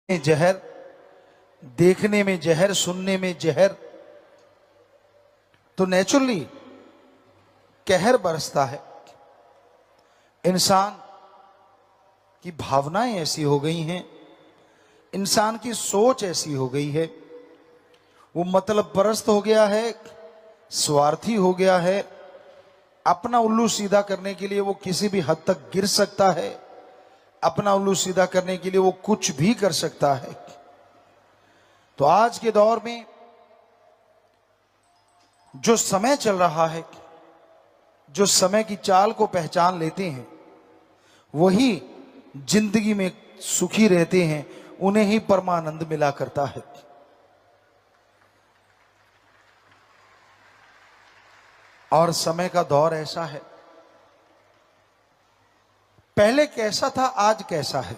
जहर, देखने में जहर, सुनने में जहर, तो नेचुरली कहर बरसता है। इंसान की भावनाएं ऐसी हो गई हैं, इंसान की सोच ऐसी हो गई है, वो मतलब परस्त हो गया है, स्वार्थी हो गया है। अपना उल्लू सीधा करने के लिए वो किसी भी हद तक गिर सकता है, अपना उल्लू सीधा करने के लिए वो कुछ भी कर सकता है। तो आज के दौर में जो समय चल रहा है, जो समय की चाल को पहचान लेते हैं वही जिंदगी में सुखी रहते हैं, उन्हें ही परमानंद मिला करता है। और समय का दौर ऐसा है, पहले कैसा था आज कैसा है।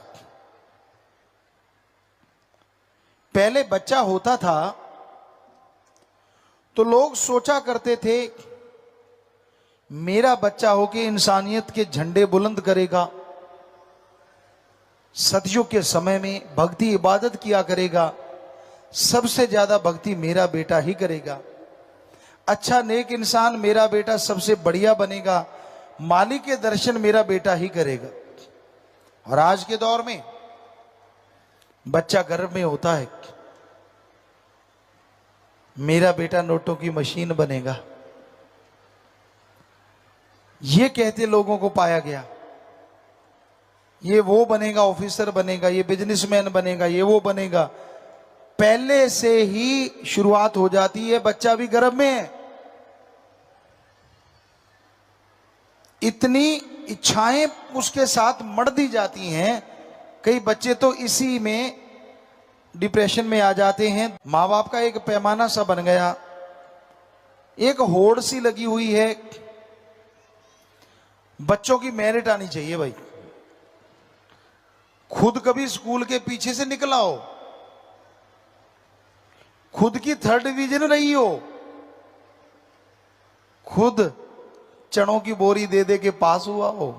पहले बच्चा होता था तो लोग सोचा करते थे मेरा बच्चा होके इंसानियत के झंडे बुलंद करेगा, सदियों के समय में भक्ति इबादत किया करेगा, सबसे ज्यादा भक्ति मेरा बेटा ही करेगा, अच्छा नेक इंसान मेरा बेटा सबसे बढ़िया बनेगा, मालिक के दर्शन मेरा बेटा ही करेगा। और आज के दौर में बच्चा गर्भ में होता है, मेरा बेटा नोटों की मशीन बनेगा, ये कहते लोगों को पाया गया। ये वो बनेगा, ऑफिसर बनेगा, ये बिजनेसमैन बनेगा, ये वो बनेगा। पहले से ही शुरुआत हो जाती है, बच्चा भी गर्भ में है। इतनी इच्छाएं उसके साथ मर दी जाती हैं, कई बच्चे तो इसी में डिप्रेशन में आ जाते हैं। माँ बाप का एक पैमाना सा बन गया, एक होड़ सी लगी हुई है, बच्चों की मेरिट आनी चाहिए। भाई खुद कभी स्कूल के पीछे से निकला हो, खुद की 3rd डिवीजन रही हो, खुद चनों की बोरी दे दे के पास हुआ हो,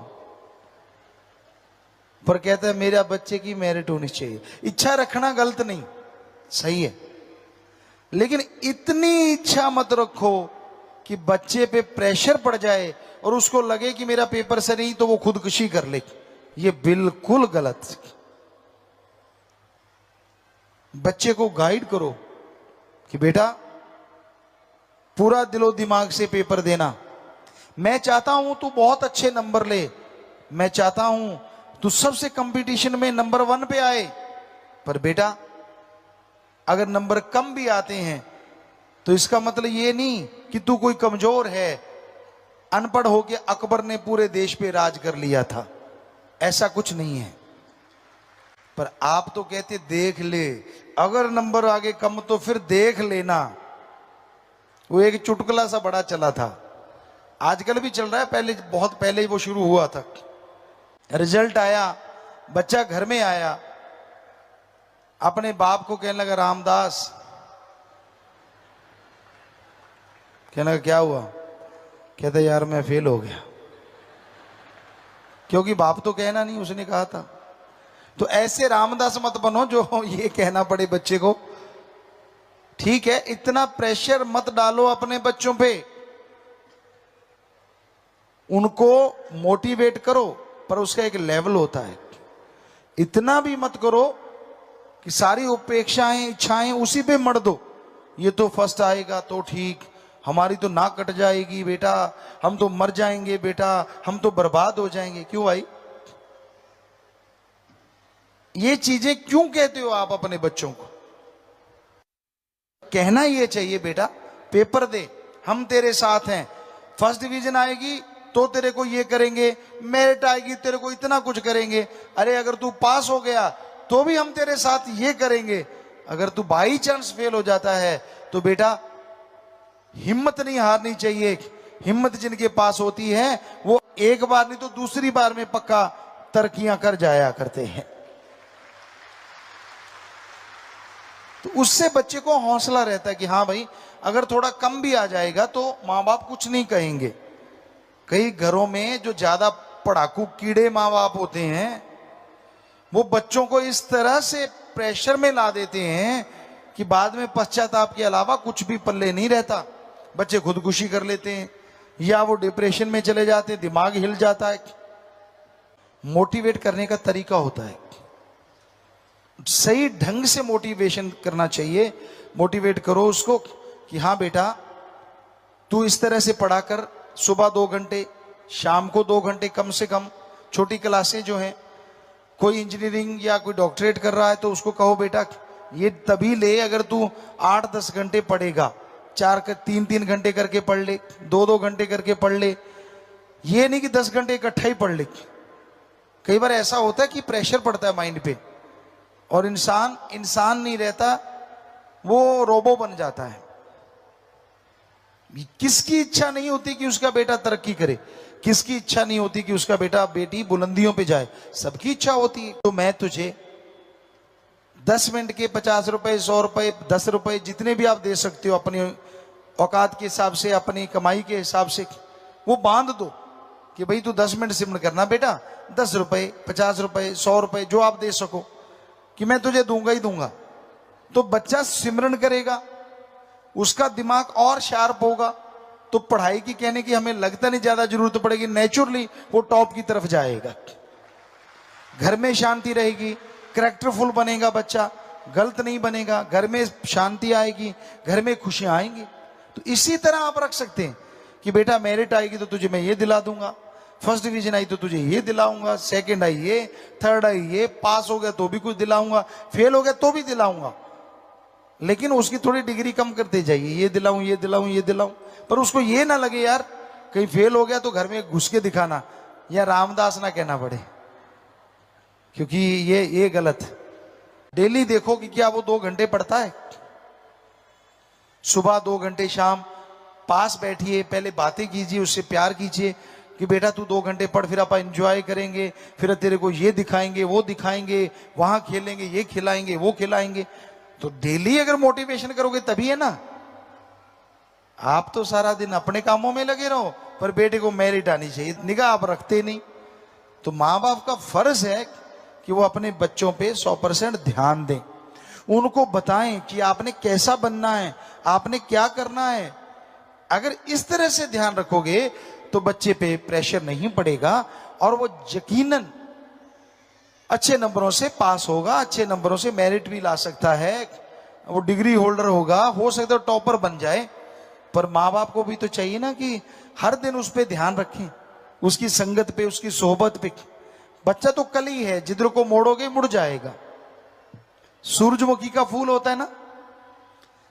पर कहता है मेरा बच्चे की मेरिट होनी चाहिए। इच्छा रखना गलत नहीं, सही है, लेकिन इतनी इच्छा मत रखो कि बच्चे पे प्रेशर पड़ जाए और उसको लगे कि मेरा पेपर से नहीं तो वो खुदकुशी कर ले। ये बिल्कुल गलत। बच्चे को गाइड करो कि बेटा पूरा दिलो दिमाग से पेपर देना, मैं चाहता हूं तू बहुत अच्छे नंबर ले, मैं चाहता हूं तू सबसे कंपटीशन में नंबर 1 पे आए, पर बेटा अगर नंबर कम भी आते हैं तो इसका मतलब ये नहीं कि तू कोई कमजोर है। अनपढ़ होके अकबर ने पूरे देश पे राज कर लिया था, ऐसा कुछ नहीं है। पर आप तो कहते देख ले, अगर नंबर आगे कम तो फिर देख लेना। वो एक चुटकुला सा बड़ा चला था, आजकल भी चल रहा है, पहले बहुत पहले ही वो शुरू हुआ था। रिजल्ट आया, बच्चा घर में आया, अपने बाप को कहने लगा रामदास, कहने लगा क्या हुआ, कहता यार मैं फेल हो गया। क्योंकि बाप तो कहना नहीं, उसने कहा था। तो ऐसे रामदास मत बनो जो ये कहना पड़े बच्चे को। ठीक है, इतना प्रेशर मत डालो अपने बच्चों पे, उनको मोटिवेट करो, पर उसका एक लेवल होता है। इतना भी मत करो कि सारी उपेक्षाएं इच्छाएं उसी पे मर दो। ये तो फर्स्ट आएगा तो ठीक, हमारी तो नाक कट जाएगी बेटा, हम तो मर जाएंगे बेटा, हम तो बर्बाद हो जाएंगे। क्यों भाई, ये चीजें क्यों कहते हो आप अपने बच्चों को? कहना ये चाहिए बेटा पेपर दे, हम तेरे साथ हैं, फर्स्ट डिवीजन आएगी तो तेरे को ये करेंगे, मेरिट आएगी तेरे को इतना कुछ करेंगे, अरे अगर तू पास हो गया तो भी हम तेरे साथ ये करेंगे, अगर तू बाई चांस फेल हो जाता है तो बेटा हिम्मत नहीं हारनी चाहिए। हिम्मत जिनके पास होती है वो एक बार नहीं तो दूसरी बार में पक्का तरक्कियां कर जाया करते हैं। तो उससे बच्चे को हौसला रहता है कि हाँ भाई अगर थोड़ा कम भी आ जाएगा तो माँ बाप कुछ नहीं कहेंगे। कई घरों में जो ज्यादा पढ़ाकू कीड़े माँ बाप होते हैं वो बच्चों को इस तरह से प्रेशर में ला देते हैं कि बाद में पश्चाताप के अलावा कुछ भी पल्ले नहीं रहता। बच्चे खुदकुशी कर लेते हैं या वो डिप्रेशन में चले जाते हैं, दिमाग हिल जाता है। मोटिवेट करने का तरीका होता है, सही ढंग से मोटिवेशन करना चाहिए। मोटिवेट करो उसको कि हाँ बेटा, तू इस तरह से पढ़ा कर, सुबह 2 घंटे, शाम को 2 घंटे कम से कम। छोटी क्लासें जो हैं, कोई इंजीनियरिंग या कोई डॉक्टरेट कर रहा है तो उसको कहो बेटा ये तभी ले अगर तू 8-10 घंटे पढ़ेगा। 3-3 घंटे करके पढ़ ले, 2-2 घंटे करके पढ़ ले। ये नहीं कि 10 घंटे इकट्ठा ही पढ़ ले। कई बार ऐसा होता है कि प्रेशर पड़ता है माइंड पे और इंसान नहीं रहता, वो रोबो बन जाता है। किसकी इच्छा नहीं होती कि उसका बेटा तरक्की करे? किसकी इच्छा नहीं होती कि उसका बेटा बेटी बुलंदियों पे जाए? सबकी इच्छा होती है। तो मैं तुझे 10 मिनट के 50 रुपए, 100 रुपए, 10 रुपए, जितने भी आप दे सकते हो अपनी औकात के हिसाब से, अपनी कमाई के हिसाब से, वो बांध दो कि भाई तू 10 मिनट सिमरन करना बेटा। 10 रुपए, 50 रुपए, 100 रुपए, जो आप दे सको कि मैं तुझे दूंगा ही दूंगा। तो बच्चा सिमरन करेगा, उसका दिमाग और शार्प होगा, तो पढ़ाई की कहने की हमें लगता नहीं ज्यादा जरूरत पड़ेगी। नेचुरली वो टॉप की तरफ जाएगा। घर में शांति रहेगी, कैरेक्टरफुल बनेगा बच्चा, गलत नहीं बनेगा, घर में शांति आएगी, घर में खुशियां आएंगी। तो इसी तरह आप रख सकते हैं कि बेटा मेरिट आएगी तो तुझे मैं ये दिला दूंगा, फर्स्ट डिवीजन आई तो तुझे ये दिलाऊंगा, सेकंड आई ये, थर्ड आई ये, पास हो गया तो भी कुछ दिलाऊंगा, फेल हो गया तो भी दिलाऊंगा, लेकिन उसकी थोड़ी डिग्री कम करते जाइए। ये दिलाऊं, ये दिलाऊं, ये दिलाऊं, पर उसको ये ना लगे यार कहीं फेल हो गया तो घर में घुस के दिखाना, या रामदास ना कहना पड़े, क्योंकि ये गलत। डेली देखो कि क्या वो 2 घंटे पढ़ता है, सुबह 2 घंटे, शाम। पास बैठिए, पहले बातें कीजिए, उससे प्यार कीजिए कि बेटा तू 2 घंटे पढ़, फिर आप एंजॉय करेंगे, फिर तेरे को ये दिखाएंगे, वो दिखाएंगे, वहां खेलेंगे, ये खिलाएंगे, वो खिलाएंगे। तो डेली अगर मोटिवेशन करोगे तभी है ना। आप तो सारा दिन अपने कामों में लगे रहो, पर बेटे को मेरिट आनी चाहिए, निगाह आप रखते नहीं। तो माँ बाप का फर्ज है कि वो अपने बच्चों पे 100% ध्यान दें, उनको बताएं कि आपने कैसा बनना है, आपने क्या करना है। अगर इस तरह से ध्यान रखोगे तो बच्चे पे प्रेशर नहीं पड़ेगा और वो यकीनन अच्छे नंबरों से पास होगा, अच्छे नंबरों से मेरिट भी ला सकता है, वो डिग्री होल्डर होगा, हो सकता है टॉपर बन जाए। पर माँ बाप को भी तो चाहिए ना कि हर दिन उस पर ध्यान रखें, उसकी संगत पे, उसकी सोहबत पे। बच्चा तो कली है, जिधर को मोड़ोगे मुड़ जाएगा। सूरजमुखी का फूल होता है ना,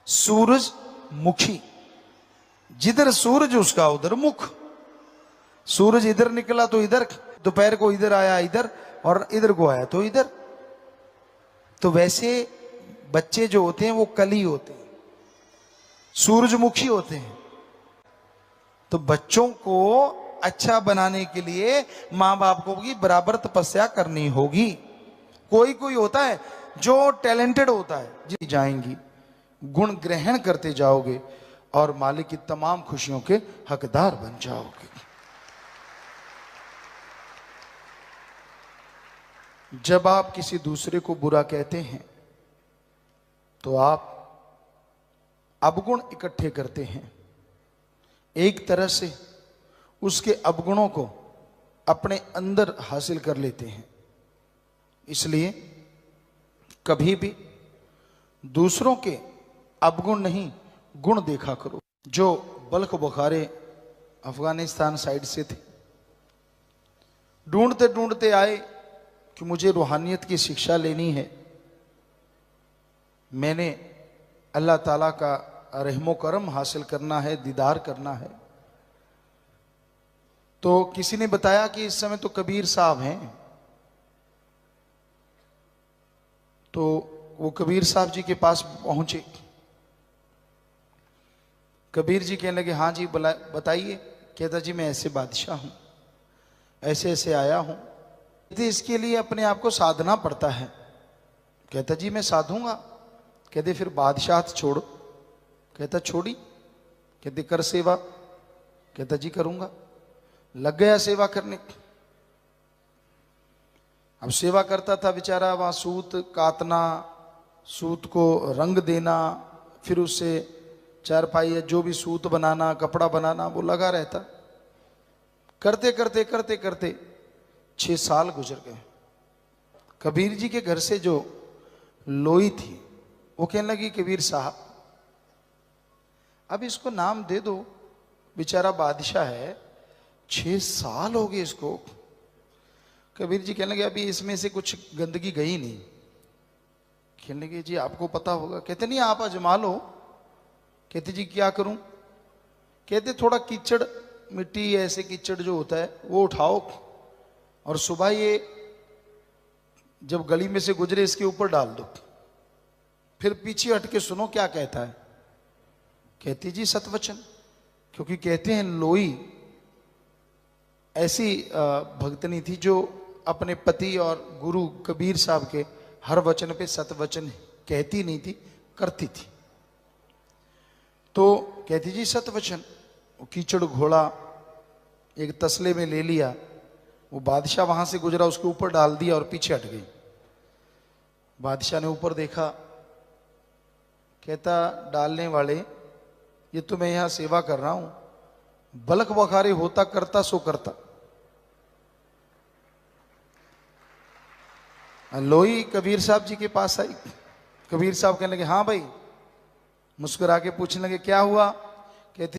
सूरजमुखी, जिधर सूरज उसका उधर मुख। सूरज इधर निकला तो इधर, दोपहर को इधर आया इधर, और इधर को आया तो इधर। तो वैसे बच्चे जो होते हैं वो कली होते हैं, सूरजमुखी होते हैं। तो बच्चों को अच्छा बनाने के लिए माँ बाप को भी बराबर तपस्या करनी होगी। कोई कोई होता है जो टैलेंटेड होता है, जी जाएंगी, गुण ग्रहण करते जाओगे और मालिक की तमाम खुशियों के हकदार बन जाओगे। जब आप किसी दूसरे को बुरा कहते हैं तो आप अवगुण इकट्ठे करते हैं, एक तरह से उसके अवगुणों को अपने अंदर हासिल कर लेते हैं। इसलिए कभी भी दूसरों के अवगुण नहीं, गुण देखा करो। जो बल्ख बुखारे अफगानिस्तान साइड से थे, ढूंढते ढूंढते आए कि मुझे रूहानियत की शिक्षा लेनी है, मैंने अल्लाह ताला का रहमो करम हासिल करना है, दीदार करना है। तो किसी ने बताया कि इस समय तो कबीर साहब हैं। तो वो कबीर साहब जी के पास पहुंचे। कबीर जी कहने लगे, हाँ जी बताइए। कहता जी मैं ऐसे बादशाह हूं, ऐसे ऐसे आया हूं। कहते इसके लिए अपने आप को साधना पड़ता है। कहता जी मैं साधूंगा। कहते फिर बादशाह छोड़ो। कहता छोड़ी। कहते कर सेवा। कहता जी करूंगा। लग गया सेवा करने। अब सेवा करता था बेचारा, वहां सूत कातना, सूत को रंग देना, फिर उससे चारपाई या जो भी सूत बनाना, कपड़ा बनाना, वो लगा रहता। करते करते करते करते 6 साल गुजर गए। कबीर जी के घर से जो लोई थी वो कहने लगी, कबीर साहब अब इसको नाम दे दो, बेचारा बादशाह है, 6 साल हो गए इसको। कबीर जी कहने लगे, अभी इसमें से कुछ गंदगी गई नहीं। कहने लगे, जी आपको पता होगा। कहते नहीं, आप आजमा लो। कहते जी क्या करूं? कहते थोड़ा कीचड़, मिट्टी ऐसे कीचड़ जो होता है वो उठाओ और सुबह ये जब गली में से गुजरे इसके ऊपर डाल दो, फिर पीछे हट के सुनो क्या कहता है। कहती जी सतवचन, क्योंकि कहते हैं लोई ऐसी भक्तनी थी जो अपने पति और गुरु कबीर साहब के हर वचन पे सतवचन कहती नहीं थी, करती थी। तो कहती जी सतवचन। वो कीचड़ घोड़ा एक तसले में ले लिया, वो बादशाह वहां से गुजरा, उसके ऊपर डाल दिया और पीछे हट गई। बादशाह ने ऊपर देखा, कहता डालने वाले, ये तो मैं यहां सेवा कर रहा हूं, बलक बखारे होता करता सो करता। लोई कबीर साहब जी के पास आई। कबीर साहब कहने लगे, हाँ भाई। मुस्कुरा के पूछने लगे, क्या हुआ? कहते